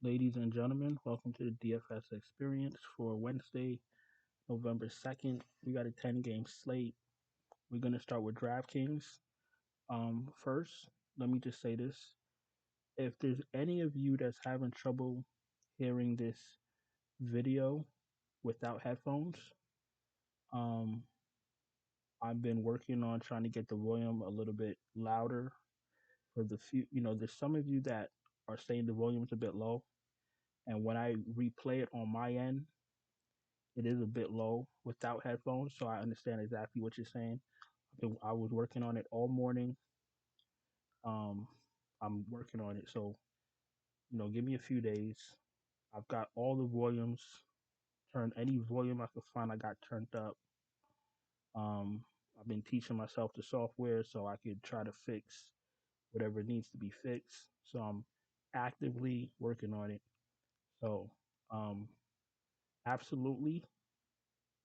Ladies and gentlemen, welcome to the DFS experience for Wednesday, November 2nd. We got a 10-game slate. We're going to start with DraftKings. First, let me just say this. If there's any of you that's having trouble hearing this video without headphones, um, I've been working on trying to get the volume a little bit louder for the few, there's some of you that are saying the volume is a bit low. And when I replay it on my end, it is a bit low without headphones, so I understand exactly what you're saying. I was working on it all morning. Um, I'm working on it, so give me a few days. I've got all the volumes turned. Any volume I could find, I got turned up. Um, I've been teaching myself the software so I could try to fix whatever needs to be fixed. So I'm actively working on it. So, um, absolutely,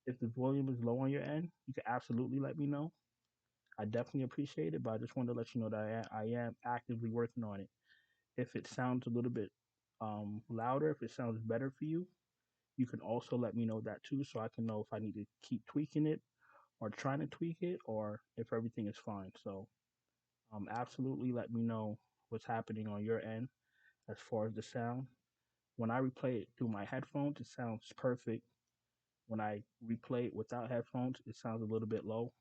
if the volume is low on your end, you can absolutely let me know. I definitely appreciate it, but I just wanted to let you know that I am actively working on it. If it sounds a little bit louder, if it sounds better for you, you can also let me know that too, so I can know if I need to keep tweaking it or trying to tweak it, or if everything is fine. So, absolutely let me know what's happening on your end as far as the sound. When I replay it through my headphones, it sounds perfect. When I replay it without headphones, it sounds a little bit low.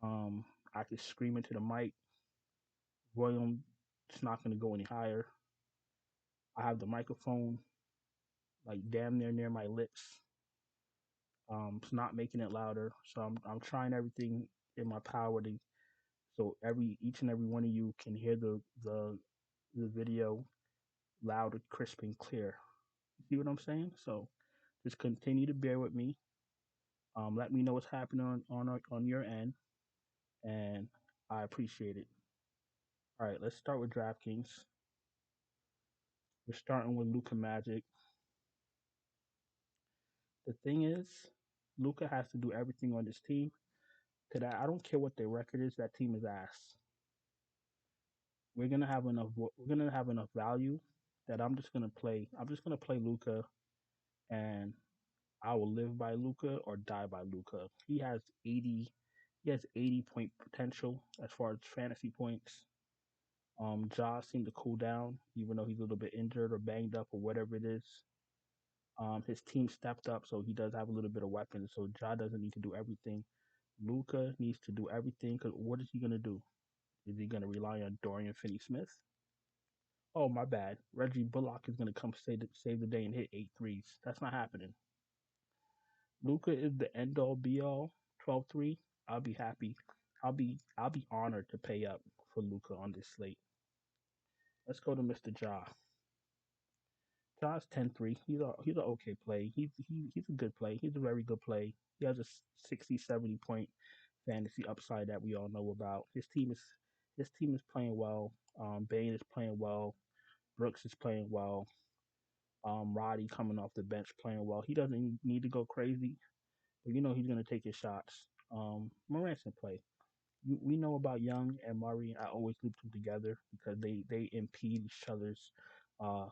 I could scream into the mic. Volume, it's not going to go any higher. I have the microphone like damn near my lips. It's not making it louder, so I'm trying everything in my power to so each and every one of you can hear the video loud, crisp, and clear. You see what I'm saying? So just continue to bear with me. Let me know what's happening on your end, and I appreciate it. All right, let's start with DraftKings. We're starting with Luca Magic. The thing is, Luca has to do everything on this team. Today, I don't care what their record is. That team is ass. We're gonna have enough. We're gonna have enough value that I'm just gonna play. I'm just gonna play Luca, and I will live by Luca or die by Luca. He has 80. He has 80-point potential as far as fantasy points. Ja seemed to cool down, even though he's a little bit injured or banged up or whatever it is. His team stepped up, so he does have a little bit of weapons. So Ja doesn't need to do everything. Luca needs to do everything because what is he gonna do? Is he gonna rely on Dorian Finney-Smith? Oh my bad. Reggie Bullock is gonna come save the day and hit 8 threes. That's not happening. Luca is the end all be all. 12-3. I'll be happy. I'll be honored to pay up for Luca on this slate. Let's go to Mr. Ja. Ja's 10-3. He's a okay play. He's a good play. He's a very good play. He has a 60, 70 point fantasy upside that we all know about. His team is playing well. Bain is playing well. Brooks is playing well. Roddy coming off the bench playing well. He doesn't need to go crazy, but he's gonna take his shots. Morant's can play. We know about Young and Murray. I always loop them together because they impede each other's uh,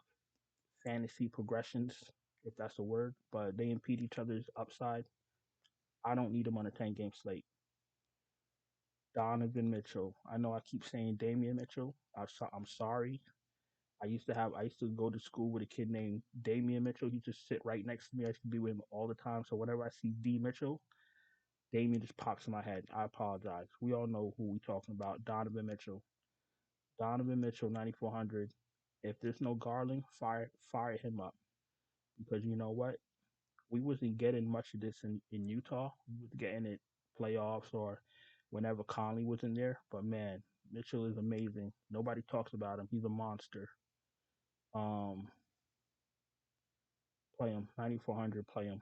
fantasy progressions, if that's a word. But they impede each other's upside. I don't need them on a 10-game slate. Donovan Mitchell. I know I keep saying Damian Mitchell. I'm sorry. I used to go to school with a kid named Damian Mitchell. He just sit right next to me. I used to be with him all the time. So whenever I see D Mitchell, Damian just pops in my head. I apologize. We all know who we talking about. Donovan Mitchell. Donovan Mitchell, 9,400. If there's no Garland, fire him up because you know what? We wasn't getting much of this in Utah. We was getting it playoffs or whenever Conley was in there. But man, Mitchell is amazing. Nobody talks about him. He's a monster. Um, Play him 9,400. Play him.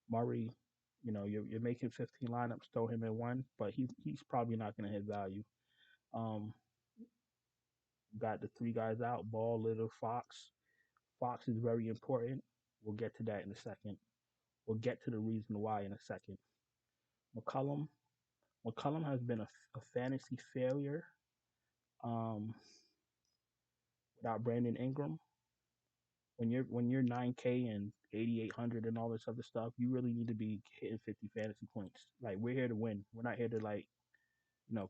Murray. You're making 15 lineups. Throw him in one, but he's probably not going to hit value. Um, got the three guys out. Ball, Little, Fox. Fox is very important. We'll get to that in a second. We'll get to the reason why in a second. McCollum. McCollum has been a fantasy failure um, without Brandon Ingram. When you're 9K and 8,800 and all this other stuff, you really need to be hitting 50 fantasy points. Like we're here to win. We're not here to like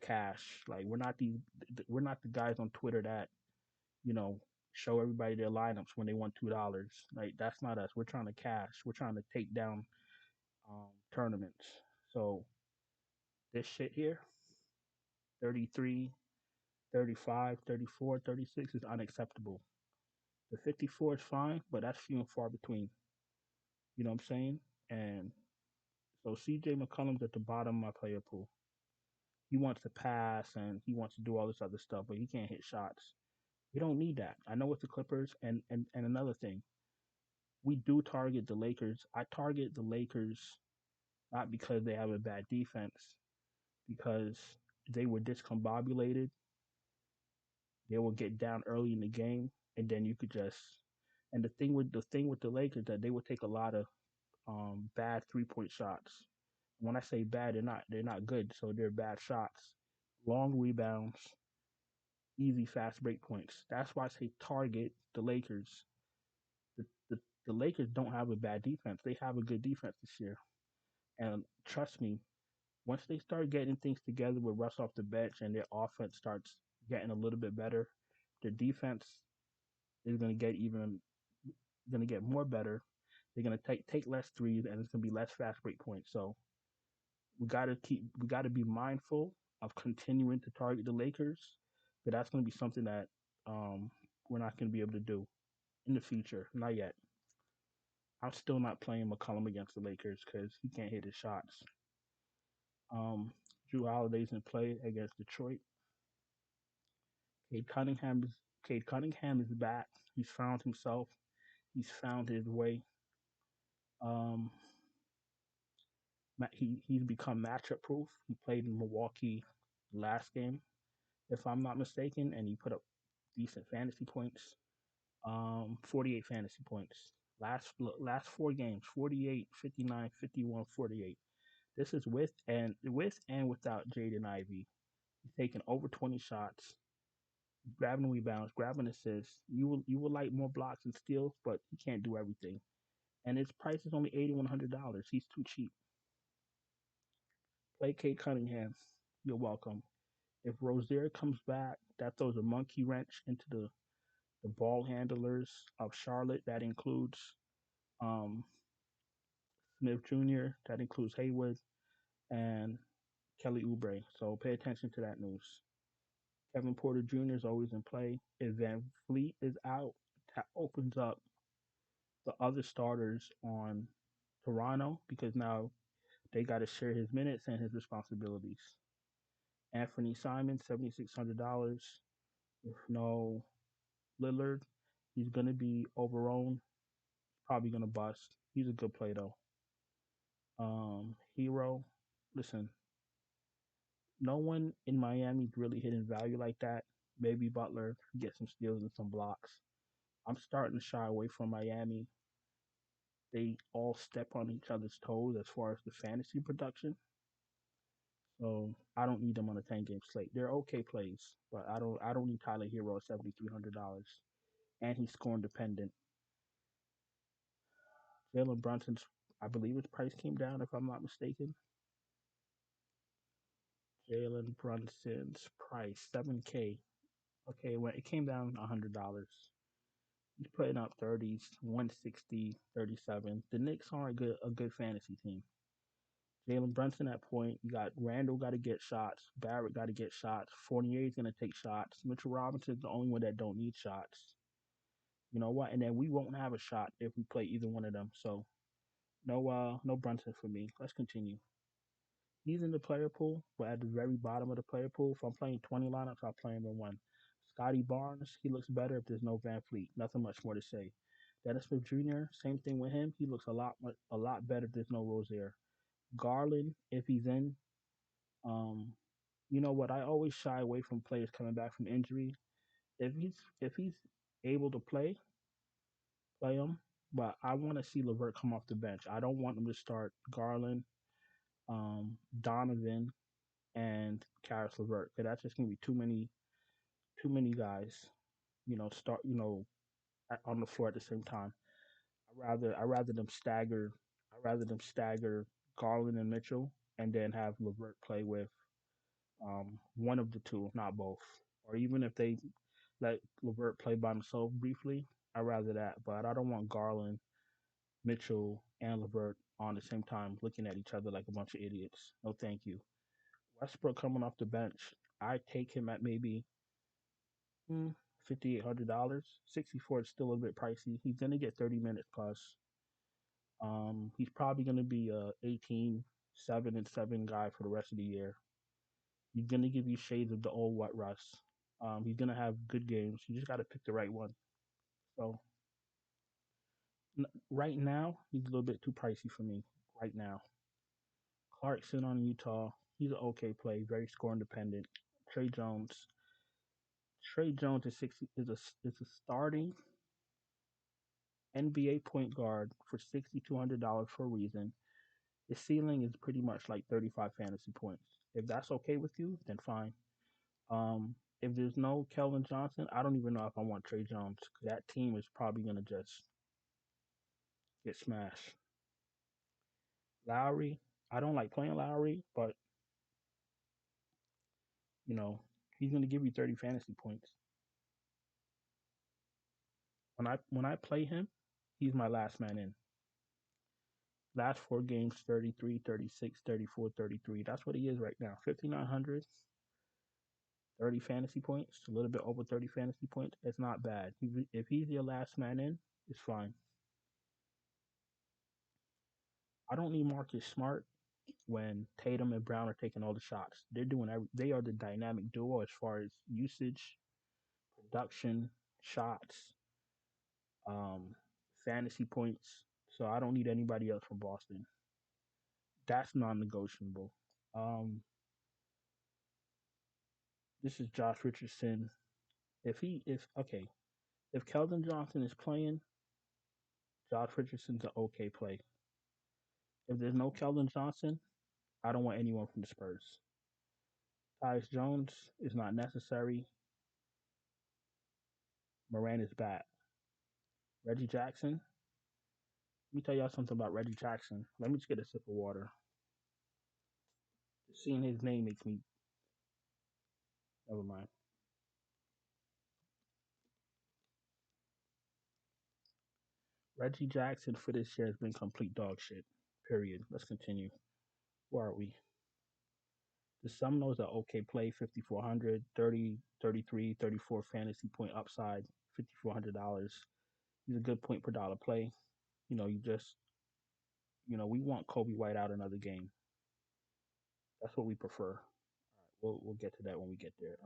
cash. Like we're not the guys on Twitter that you know show everybody their lineups when they won $2. Like that's not us. We're trying to cash. We're trying to take down tournaments. So this shit here, 33, 35, 34, 36 is unacceptable. The 54 is fine, but that's few and far between. You know what I'm saying? And so CJ McCollum's at the bottom of my player pool. He wants to pass and he wants to do all this other stuff, but he can't hit shots. We don't need that. I know it's the Clippers, and another thing, we do target the Lakers. I target the Lakers not because they have a bad defense, because they were discombobulated. They will get down early in the game, and then you could just. And the thing with the Lakers that they would take a lot of bad 3-point shots. When I say bad, they're not good, so they're bad shots. Long rebounds, easy fast break points. That's why I say target the Lakers. The, the the Lakers don't have a bad defense. They have a good defense this year. And trust me, once they start getting things together with Russ off the bench and their offense starts getting a little bit better, their defense is going to get more better. They're going to take less threes and it's going to be less fast break points. So we got to be mindful of continuing to target the Lakers, but that's going to be something that we're not going to be able to do in the future. Not yet. I'm still not playing McCollum against the Lakers because he can't hit his shots. Um, Drew Holiday's in play against Detroit. Cade Cunningham is Cade Cunningham is back. He's found himself. He's found his way. Um, he's become matchup proof. He played in Milwaukee last game, if I'm not mistaken, and he put up decent fantasy points. 48 fantasy points. Last 4 games, 48, 59, 51, 48. This is with and without Jaden Ivey. He's taking over 20 shots, grabbing rebounds, grabbing assists. You will like more blocks and steals, but he can't do everything. And his price is only $8,100. He's too cheap. Play Kate Cunningham. You're welcome. If Rozier comes back, that throws a monkey wrench into the ball handlers of Charlotte. That includes um, Smith Jr., that includes Haywood, and Kelly Oubre. So pay attention to that news. Kevin Porter Jr. is always in play. If Van Fleet is out, that opens up the other starters on Toronto because now they got to share his minutes and his responsibilities. Anthony Simon, $7,600. With no Lillard, he's going to be overowned. Probably going to bust. He's a good play, though. Hero, listen, no one in Miami's really hitting value like that. Maybe Butler get some steals and some blocks. I'm starting to shy away from Miami. They all step on each other's toes as far as the fantasy production. So I don't need them on a 10 game slate. They're okay plays, but I don't need Tyler Hero at $7,300. And he's scoring dependent. Jalen Brunson's, I believe his price came down if I'm not mistaken. Jalen Brunson's price, 7K. Okay, well, it came down $100. He's putting up 30s, 160, 37. The Knicks aren't a good fantasy team. Jalen Brunson at point. You got Randall got to get shots. Barrett got to get shots. Fournier's gonna take shots. Mitchell Robinson's the only one that don't need shots. You know what? And then we won't have a shot if we play either one of them. So no Brunson for me. Let's continue. He's in the player pool, but at the very bottom of the player pool. If I'm playing 20 lineups, I'll play him in one. Scotty Barnes, he looks better if there's no Van Fleet. Nothing much more to say. Dennis Smith Jr., same thing with him. He looks a lot better if there's no Rozier. Garland, if he's in, um, you know what? I always shy away from players coming back from injury. If he's able to play him. But I want to see Levert come off the bench. I don't want him to start Garland, Donovan, and Karis Levert. Because that's just gonna be too many guys. Start. on the floor at the same time. I rather them stagger. I rather them stagger Garland and Mitchell, and then have Levert play with one of the two, not both. Or even if they let Levert play by himself briefly, I'd rather that. But I don't want Garland, Mitchell, and Levert on the same time looking at each other like a bunch of idiots. No, thank you. Westbrook coming off the bench, I take him at maybe $5,800. 64 is still a bit pricey. He's gonna get 30 minutes plus. He's probably gonna be a 18, 7-7 guy for the rest of the year. He's gonna give you shades of the old what Russ. He's gonna have good games. You just gotta pick the right one. So right now, he's a little bit too pricey for me. Right now, Clarkson on Utah, he's an okay play, very score independent. Trey Jones, Trey Jones is 60 is a starting NBA point guard for $6,200 for a reason. His ceiling is pretty much like 35 fantasy points. If that's okay with you, then fine. If there's no Kelvin Johnson, I don't even know if I want Trey Jones. That team is probably gonna just get smashed. Lowry, I don't like playing Lowry, but you know he's gonna give you 30 fantasy points. When I play him, he's my last man in. Last four games, 33, 36, 34, 33. That's what he is right now. 5,900, 30 fantasy points, a little bit over 30 fantasy points. It's not bad. If he's your last man in, it's fine. I don't need Marcus Smart when Tatum and Brown are taking all the shots. They are the dynamic duo as far as usage, production, shots, um, fantasy points. So I don't need anybody else from Boston. That's non-negotiable. Um, this is Josh Richardson. If Keldon Johnson is playing, Josh Richardson's an okay play. If there's no Keldon Johnson, I don't want anyone from the Spurs. Tyus Jones is not necessary. Moran is back. Reggie Jackson. Let me tell y'all something about Reggie Jackson. Let me just get a sip of water. Seeing his name makes me. Never mind. Reggie Jackson for this year has been complete dog shit. Period. Let's continue. Where are we? The Seminoles are okay play, 5,400, 30, 33, 34 fantasy point upside, $5,400. He's a good point per dollar play. You know, we want Kobe White out another game. That's what we prefer. All right, we'll get to that when we get there.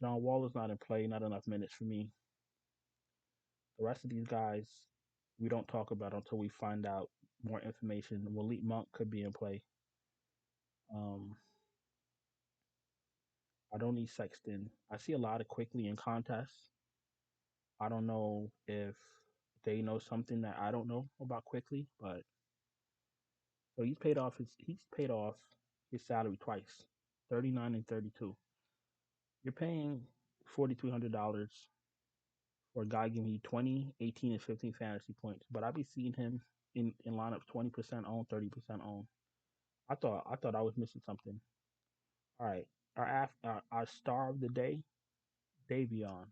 John Wall is not in play, not enough minutes for me. The rest of these guys, we don't talk about until we find out more information. Malik Monk could be in play. Um, I don't need Sexton. I see a lot of quickly in contests. I don't know if they know something that I don't know about quickly, but so he's paid off his salary twice, 39 and 32. You're paying $4,300 for a guy giving you 20, 18, and 15 fantasy points, but I'll be seeing him in lineups 20% on, 30% on. I thought I was missing something. All right, our star of the day, Davion.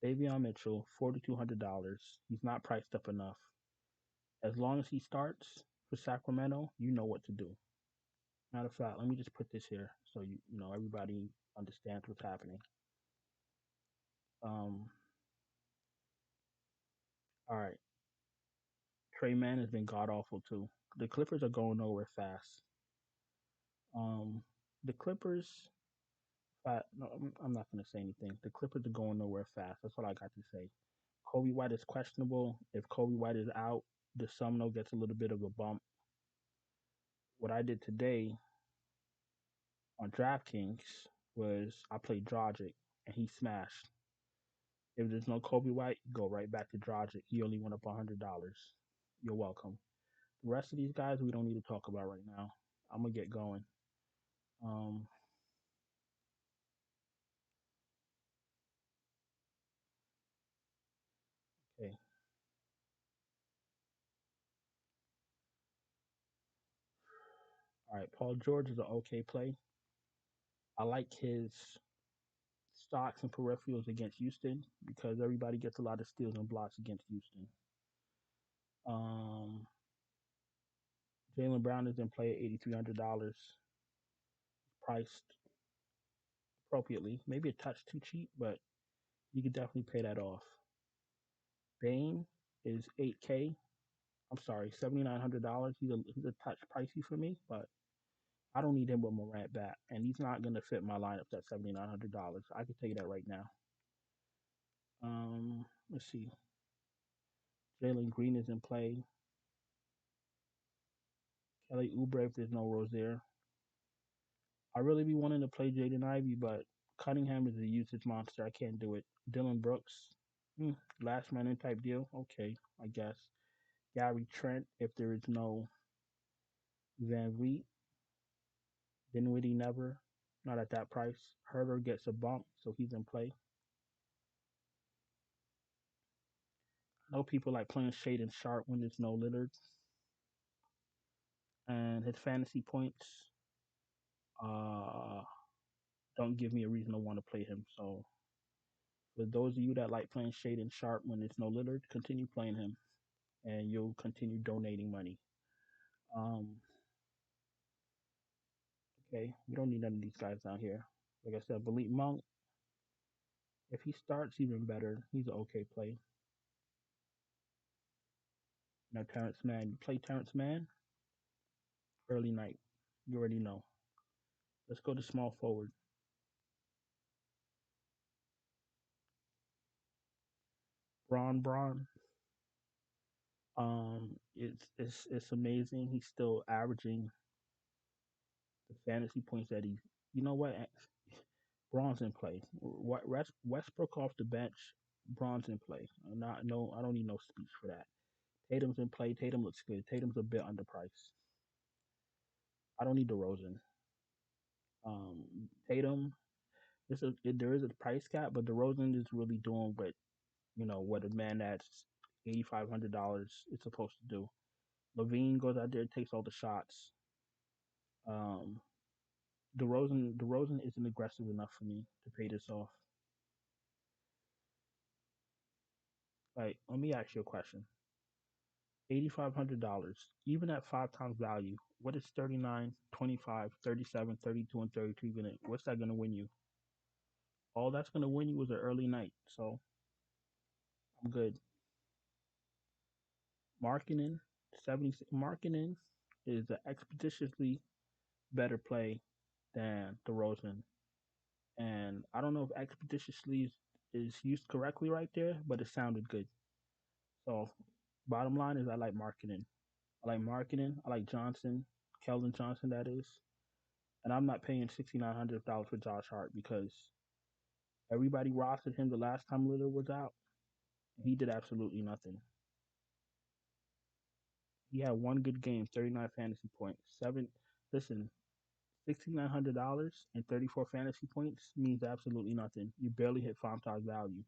Davion Mitchell, $4,200. He's not priced up enough. As long as he starts for Sacramento, you know what to do. Matter of fact, let me just put this here so you know everybody understands what's happening. Um, all right, Trey Mann has been god awful too. The Clippers are going nowhere fast. Um, the Clippers, no, I'm not going to say anything. The Clippers are going nowhere fast. That's all I got to say. Kobe White is questionable. If Kobe White is out, the Sumno gets a little bit of a bump. What I did today on DraftKings was I played Dragic and he smashed. If there's no Kobe White, go right back to Dragic. He only went up $100. You're welcome. The rest of these guys we don't need to talk about right now. I'm gonna get going. Um, All right, Paul George is an okay play. I like his stocks and peripherals against Houston because everybody gets a lot of steals and blocks against Houston. Um, Jaylen Brown is in play at $8,300, priced appropriately. Maybe a touch too cheap, but you could definitely pay that off. Bane is 8K. I'm sorry, $7,900. He's a touch pricey for me, but I don't need him with Morant back, and he's not going to fit my lineup at $7,900. I can tell you that right now. Let's see. Jalen Green is in play. Kelly Oubre if there's no Rozier. I really be wanting to play Jaden Ivey, but Cunningham is a usage monster. I can't do it. Dylan Brooks, last man in type deal. Okay, I guess. Gary Trent if there is no Van Vliet. Dinwiddie never. Not at that price. Herder gets a bump, so he's in play. I know people like playing Shaden Sharp when there's no Lillard. And his fantasy points uh, don't give me a reason to want to play him. So for those of you that like playing Shaden Sharp when there's no Lillard, continue playing him, and you'll continue donating money. Um, okay, we don't need none of these guys down here. Like I said, Malik Monk, if he starts, even better. He's an okay play. Now Terrence Mann, you play Terrence Mann early night. You already know. Let's go to small forward. Braun. It's amazing. He's still averaging the fantasy points that he. You know what? Braun's in play. Westbrook off the bench. Braun's in play. Not no. I don't need no speech for that. Tatum's in play. Tatum looks good. Tatum's a bit underpriced. I don't need DeRozan. Tatum. There is a price cap, but DeRozan is really doing what a man that's $8,500 is supposed to do. Levine goes out there, takes all the shots. Um, DeRozan isn't aggressive enough for me to pay this off. Like, let me ask you a question. $8,500, even at 5 times value, what is 39, 25, 37, 32, and 33 gonna? What's that gonna win you? All that's gonna win you is an early night. So I'm good. Marketing, 70. Marketing is an expeditiously better play than DeRozan, and I don't know if expeditiously is used correctly right there, but it sounded good. So bottom line is I like marketing. I like marketing. I like Johnson, Keldon Johnson, that is. And I'm not paying $6,900 for Josh Hart because everybody rostered him the last time Lillard was out. He did absolutely nothing. He had one good game, 39 fantasy points. Listen, $6,900 and 34 fantasy points means absolutely nothing. You barely hit 5 times value.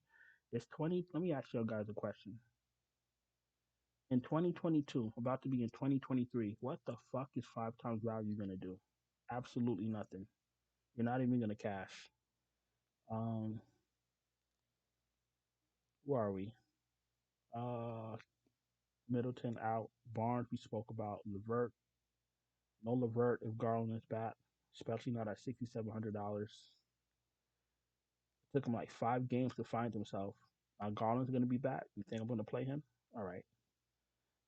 It's 20. Let me ask you guys a question. In 2022, about to be in 2023, what the fuck is 5 times value going to do? Absolutely nothing. You're not even going to cash. Um, where are we? Uh, Middleton out. Barnes, we spoke about. Levert. No Levert if Garland is back, especially not at $6,700. It took him like 5 games to find himself. Now Garland's going to be back. You think I'm going to play him? All right.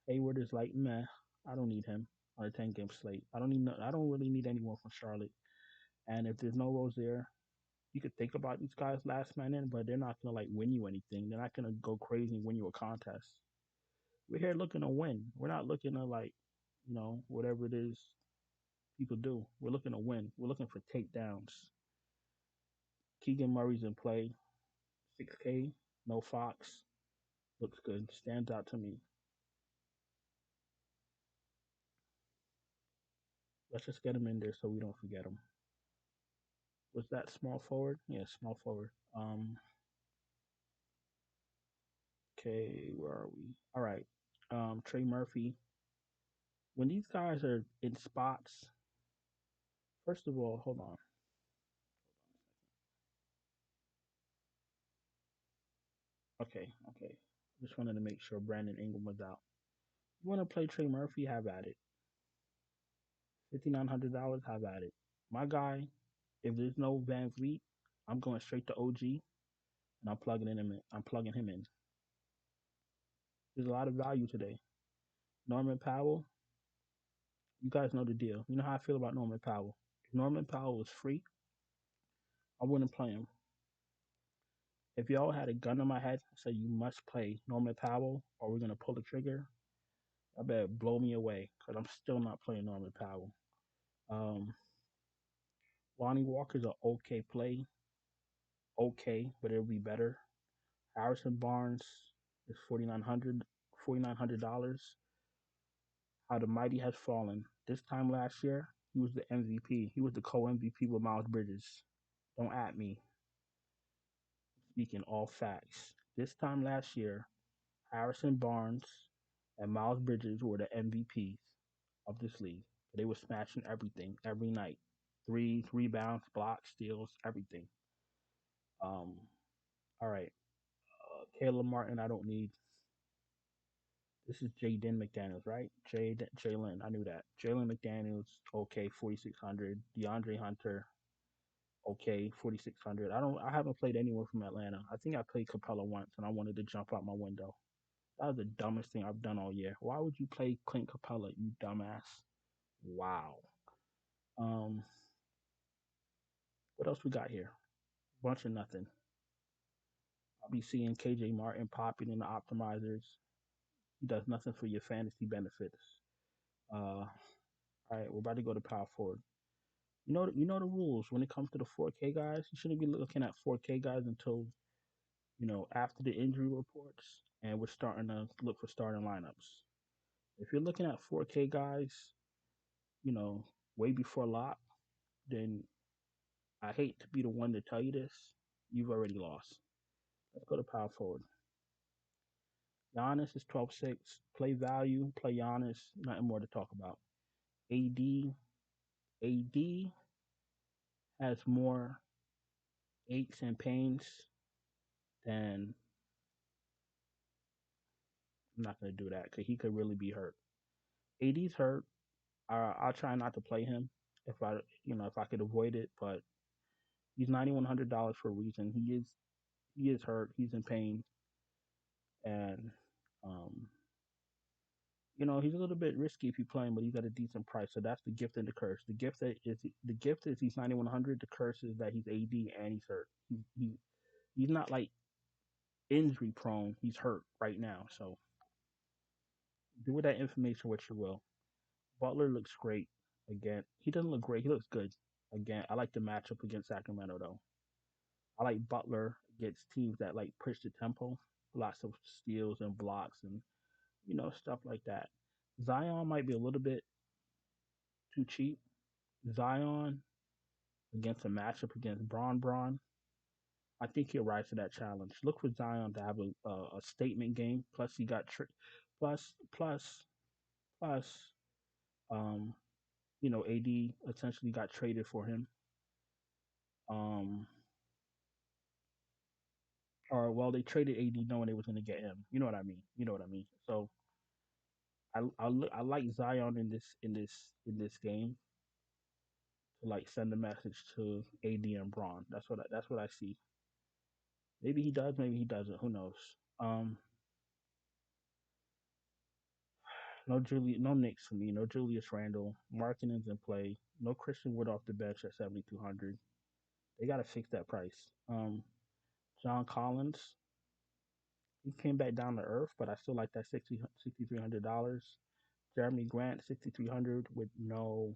Hayward is like, meh. I don't need him on a 10-game slate. I don't really need anyone from Charlotte. And if there's no Rozier, you could think about these guys last man in, but they're not gonna like win you anything. They're not gonna go crazy and win you a contest. We're here looking to win. We're not looking to like, whatever it is people do. We're looking to win. We're looking for takedowns. Keegan Murray's in play. 6K, no Fox. Looks good. Stands out to me. Let's just get him in there so we don't forget him. Was that small forward? Yeah, small forward. Okay, where are we? All right. Trey Murphy. When these guys are in spots First of all, hold on. Okay, okay. Just wanted to make sure Brandon Ingram was out. You want to play Trey Murphy? Have at it. $5,900. Have at it. My guy. If there's no Van Vliet, I'm going straight to OG and I'm plugging him in. There's a lot of value today. Norman Powell. You guys know the deal. You know how I feel about Norman Powell. If Norman Powell was free, I wouldn't play him. If y'all had a gun on my head, say you must play Norman Powell or we're gonna pull the trigger, I better blow me away because I'm still not playing Norman Powell. Um, Lonnie Walker's an okay play, okay, but it'll be better. Harrison Barnes is $4,900. How the mighty has fallen. This time last year, he was the MVP. He was the co-MVP with Miles Bridges. Don't at me. Speaking all facts. This time last year, Harrison Barnes and Miles Bridges were the MVPs of this league. They were smashing everything every night. Threes, rebounds, blocks, steals, everything. Um, all right. Caleb Martin, I don't need. This is Jaden McDaniels, right? Jalen, I knew that. Jalen McDaniels, okay, 4,600. DeAndre Hunter, okay, 4,600. I haven't played anyone from Atlanta. I think I played Capella once, and I wanted to jump out my window. That was the dumbest thing I've done all year. Why would you play Clint Capella, you dumbass? Wow. Um, what else we got here? Bunch of nothing. I'll be seeing KJ Martin popping in the optimizers. He does nothing for your fantasy benefits. All right, we're about to go to power forward. You know the rules when it comes to the 4K guys. You shouldn't be looking at 4K guys until after the injury reports, and we're starting to look for starting lineups. If you're looking at 4K guys, you know, way before lock, then I hate to be the one to tell you this. You've already lost. Let's go to power forward. Giannis is 12-6. Play value, play Giannis. Nothing more to talk about. AD has more aches and pains than. I'm not going to do that because he could really be hurt. AD's hurt. I'll try not to play him if I could avoid it. But he's $9,100 for a reason. He is hurt. He's in pain, and um, he's a little bit risky if you play him, but he's at a decent price. So that's the gift and the curse. The gift is he's 9,100. The curse is that he's AD and he's hurt. He's not like injury prone. He's hurt right now. So do with that information what you will. Butler looks great again. He doesn't look great. He looks good again. I like the matchup against Sacramento though. I like Butler against teams that like push the tempo, lots of steals and blocks and stuff like that. Zion might be a little bit too cheap. Zion against a matchup against Braun. I think he'll rise to that challenge. Look for Zion to have a statement game. Plus he got plus um AD essentially got traded for him. Um, or well, they traded AD knowing they was going to get him. You know what I mean? You know what I mean? So I like Zion in this game to like send a message to AD and Braun. That's what I see. Maybe he does, maybe he doesn't. Who knows? Um, no Knicks for me. No Julius Randle. Markkinen's in play. No Christian Wood off the bench at 7,200. They got to fix that price. John Collins. He came back down to earth, but I still like that $6,300. Jeremy Grant, 6,300 with no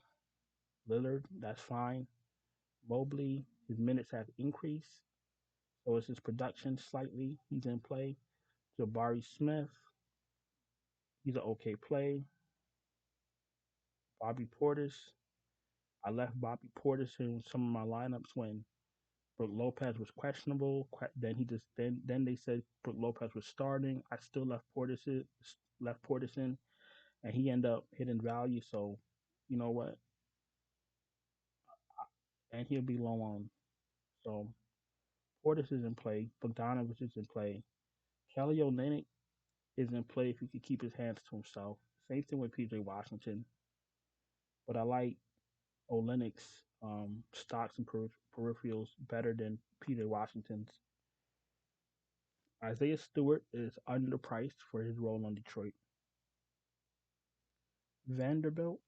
Lillard. That's fine. Mobley, his minutes have increased. So is his production slightly. He's in play. Jabari Smith, he's an okay play. Bobby Portis, I left Bobby Portis in some of my lineups when Brook Lopez was questionable. Then he just then they said Brook Lopez was starting. I still left Portis in, and he ended up hitting value. So, you know what? and he'll be low on. So Portis is in play. Bogdanovich is in play. Kelly Olynyk is in play if he could keep his hands to himself. Same thing with PJ Washington. But I like Olynyk's stocks and peripherals better than PJ Washington's. Isaiah Stewart is underpriced for his role on Detroit. Vanderbilt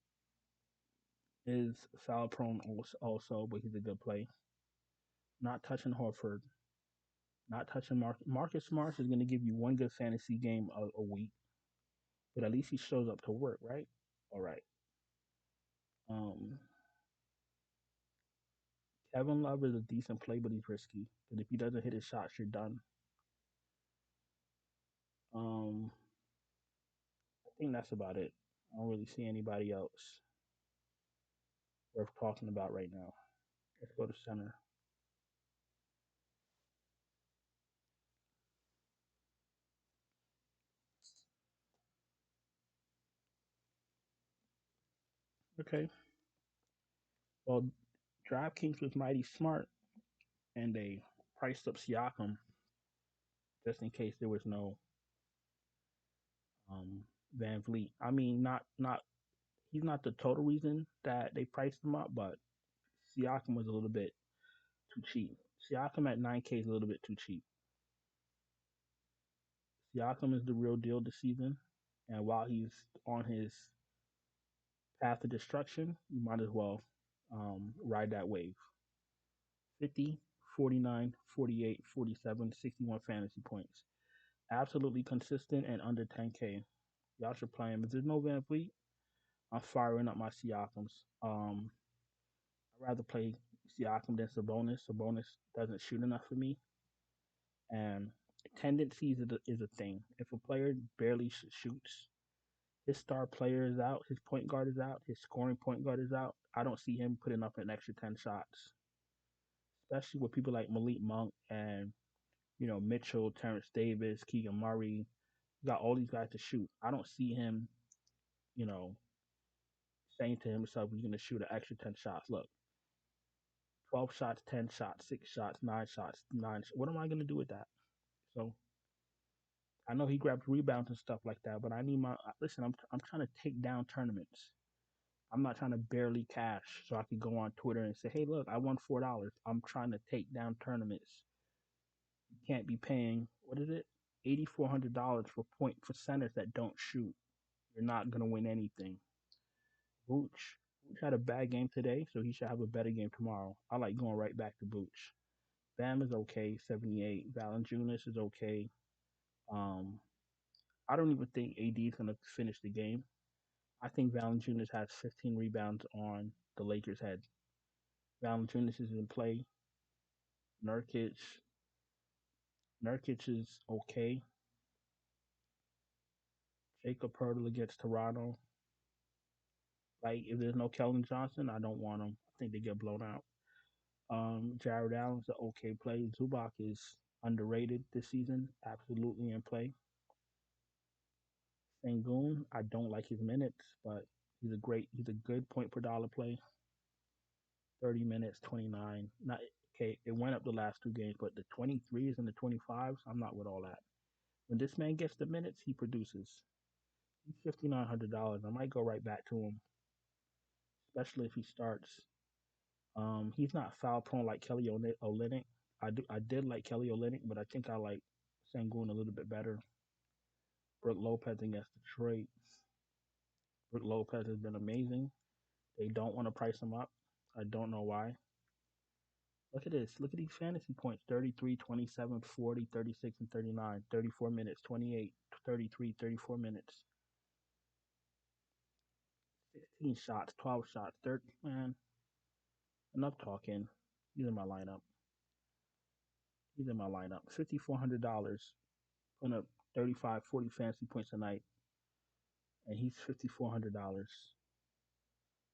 is foul prone also, but he's a good play. Not touching Horford. Not touching Marcus Smart is going to give you one good fantasy game a week, but at least he shows up to work, right? All right. Um, Kevin Love is a decent play, but he's risky. But if he doesn't hit his shots, you're done. Um, I think that's about it. I don't really see anybody else worth talking about right now. Let's go to center. Okay. Well, DraftKings was mighty smart, and they priced up Siakam just in case there was no um, Van Vliet. I mean, not he's not the total reason that they priced him up, but Siakam was a little bit too cheap. Siakam at 9K is a little bit too cheap. Siakam is the real deal this season, and while he's on his path to destruction, you might as well ride that wave. 50, 49, 48, 47, 61 fantasy points. Absolutely consistent and under 10K. Y'all should play him. If there's no Van Fleet, I'm firing up my Siakams. I'd rather play Siakam than Sabonis. Sabonis doesn't shoot enough for me. And tendencies is a thing. If a player barely shoots, his star player is out, his point guard is out, his scoring point guard is out, I don't see him putting up an extra 10 shots. Especially with people like Malik Monk and, Mitchell, Terrence Davis, Keegan Murray. You got all these guys to shoot. I don't see him, you know, saying to himself he's going to shoot an extra 10 shots. Look, 12 shots, 10 shots, 6 shots, 9 shots, 9. What am I going to do with that? So I know he grabs rebounds and stuff like that, but I need listen. I'm trying to take down tournaments. I'm not trying to barely cash so I can go on Twitter and say, "Hey, look, I won $4." I'm trying to take down tournaments. You can't be paying what is it, $8,400 for centers that don't shoot. You're not gonna win anything. Booch had a bad game today, so he should have a better game tomorrow. I like going right back to Booch. Bam is okay, 78. Valanciunas is okay. Um, I don't even think AD is gonna finish the game. I think Valanciunas has 15 rebounds on the Lakers' head. Valanciunas is in play. Nurkic, Nurkic is okay. Jacob Pertl against Toronto. Like, if there's no Keldon Johnson, I don't want him. I think they get blown out. Jared Allen's an okay play. Zubac is underrated this season. Absolutely in play. Sengun, I don't like his minutes, but he's a good point per dollar play. 30 minutes, 29. Not okay. It went up the last two games, but the 23s and the 25s, I'm not with all that. When this man gets the minutes, he produces. He's $5,900. I might go right back to him, especially if he starts. He's not foul prone like Kelly Olynyk. I did like Kelly Olynyk, but I think I like Sengun a little bit better. Brook Lopez against Detroit. Brook Lopez has been amazing. They don't want to price him up. I don't know why. Look at this. Look at these fantasy points: 33, 27, 40, 36, and 39. 34 minutes, 28, 33, 34 minutes. 16 shots, 12 shots, 30. Man, enough talking. He's in my lineup. He's in my lineup. $5,400. Putting up 35, 40 fantasy points a night. And he's $5,400.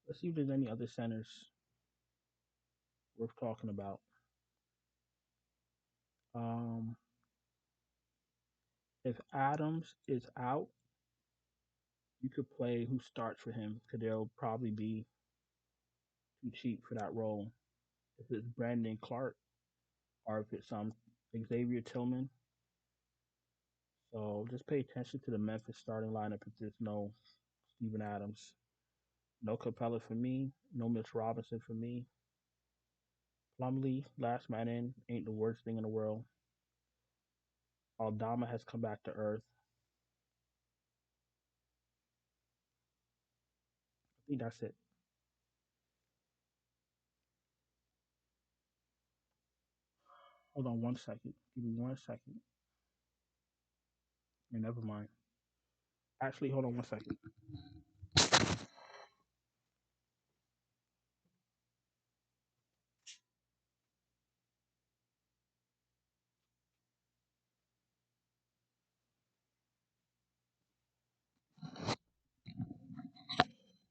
Let's see if there's any other centers worth talking about. Um, if Adams is out, you could play who starts for him because they'll probably be too cheap for that role. if it's Brandon Clark or if it's Xavier Tillman. So just pay attention to the Memphis starting lineup if there's no Steven Adams. No Capella for me. No Mitch Robinson for me. Plumlee, last man in, ain't the worst thing in the world. Aldama has come back to earth. I think that's it. Hold on 1 second. Give me 1 second. Never mind. Actually, hold on 1 second.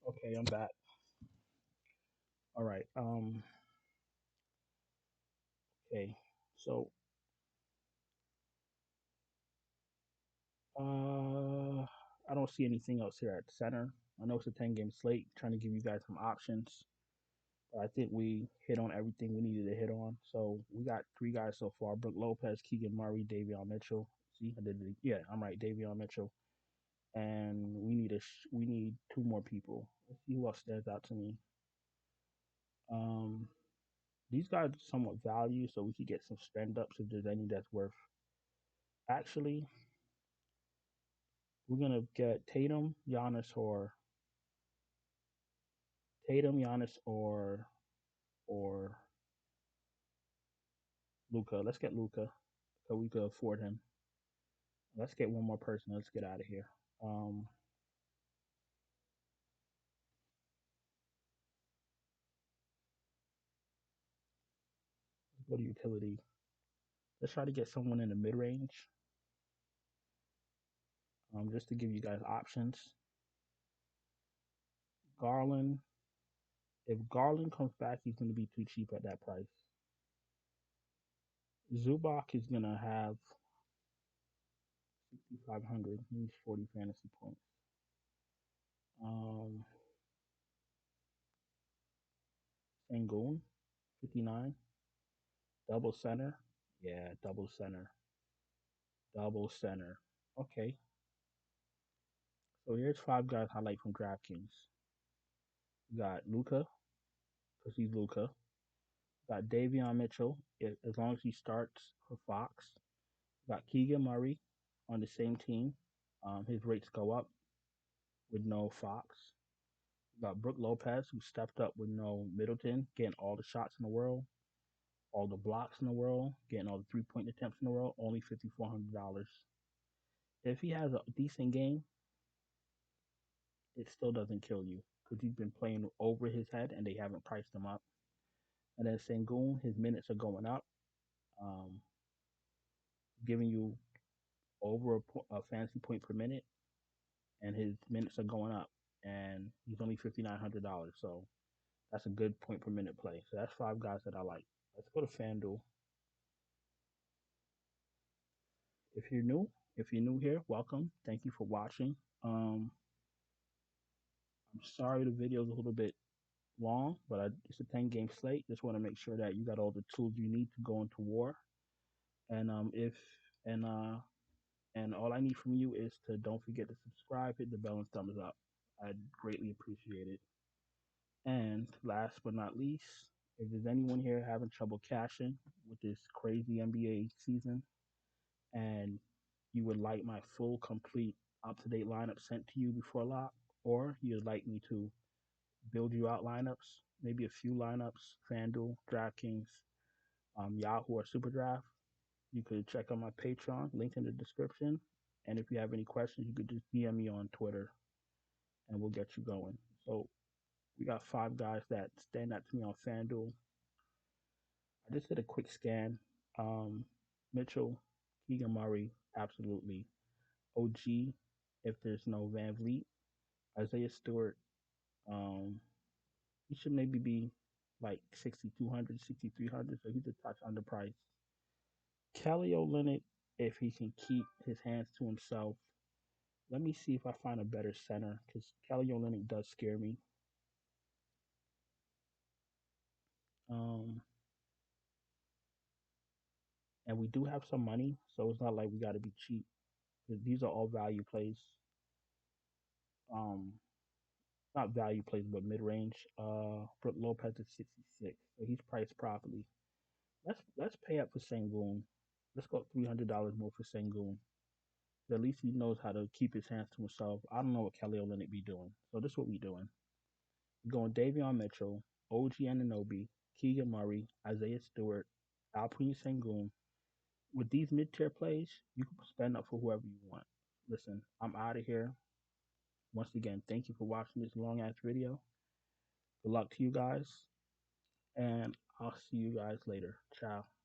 Okay, I'm back. All right. Okay. So I don't see anything else here at center. I know it's a 10 game slate, trying to give you guys some options. But I think we hit on everything we needed to hit on. So we got 3 guys so far: Brooke Lopez, Keegan Murray, Davion Mitchell. See, I did it. Yeah, I'm right, Davion Mitchell. And we need 2 more people. Let's see who else stands out to me. Um, these guys are somewhat value, so we could get some stand ups if there's any that's worth. Actually, we're gonna get Tatum, Giannis, or Luca. Let's get Luca, so we could afford him. Let's get 1 more person. Let's get out of here. Um, let's go to utility. Let's try to get someone in the mid range, just to give you guys options. Garland. If Garland comes back, he's going to be too cheap at that price. Zubac is going to have 6,500. He needs 40 fantasy points. Um, Sengun, 59. Double center. Yeah, double center. Double center. Okay. So here's 5 guys I like from DraftKings. We got Luca, because he's Luca. Got Davion Mitchell, as long as he starts for Fox. Got Keegan Murray on the same team. His rates go up with no Fox. Got Brooke Lopez, who stepped up with no Middleton, getting all the shots in the world, all the blocks in the world, getting all the 3-point attempts in the world, only $5,400. If he has a decent game, it still doesn't kill you because he's been playing over his head and they haven't priced him up. And then Sengun, his minutes are going up, um, giving you over a fantasy point per minute, and his minutes are going up, and he's only $5,900. So that's a good point per minute play. So that's 5 guys that I like. Let's go to FanDuel. If you're new, if you're new here, welcome. Thank you for watching. I'm sorry the video is a little bit long, but it's a 10 game slate. Just want to make sure that you got all the tools you need to go into war. And if and uh and all I need from you is to don't forget to subscribe, hit the bell, and thumbs up. I'd greatly appreciate it. And last but not least, if there's anyone here having trouble cashing with this crazy NBA season, and you would like my full, complete, up-to-date lineup sent to you before lock, or you'd like me to build you out lineups, maybe a few lineups, FanDuel, DraftKings, Yahoo, or SuperDraft, you could check out my Patreon, link in the description. And if you have any questions, you could just DM me on Twitter, and we'll get you going. So we got 5 guys that stand out to me on FanDuel. I just did a quick scan. Mitchell, Keegan Murray, absolutely. OG, if there's no Van Vliet. Isaiah Stewart, he should maybe be like 6,200, 6,300, so he's a touch underpriced. Kelly Olynyk, if he can keep his hands to himself. Let me see if I find a better center, because Kelly Olynyk does scare me. And we do have some money, so it's not like we got to be cheap. These are all value plays. Um, Not value plays, but mid range. Brook Lopez is 66, so he's priced properly. Let's pay up for Sengun. Let's go $300 more for Sengun. At least he knows how to keep his hands to himself. I don't know what Kelly Olynyk be doing, so this is what we doing. We're going Davion Mitchell, OG Anunoby, Keegan Murray, Isaiah Stewart, Alpine Sengun. With these mid-tier plays, you can spend up for whoever you want. Listen, I'm out of here. Once again, thank you for watching this long ass video. Good luck to you guys, and I'll see you guys later. Ciao.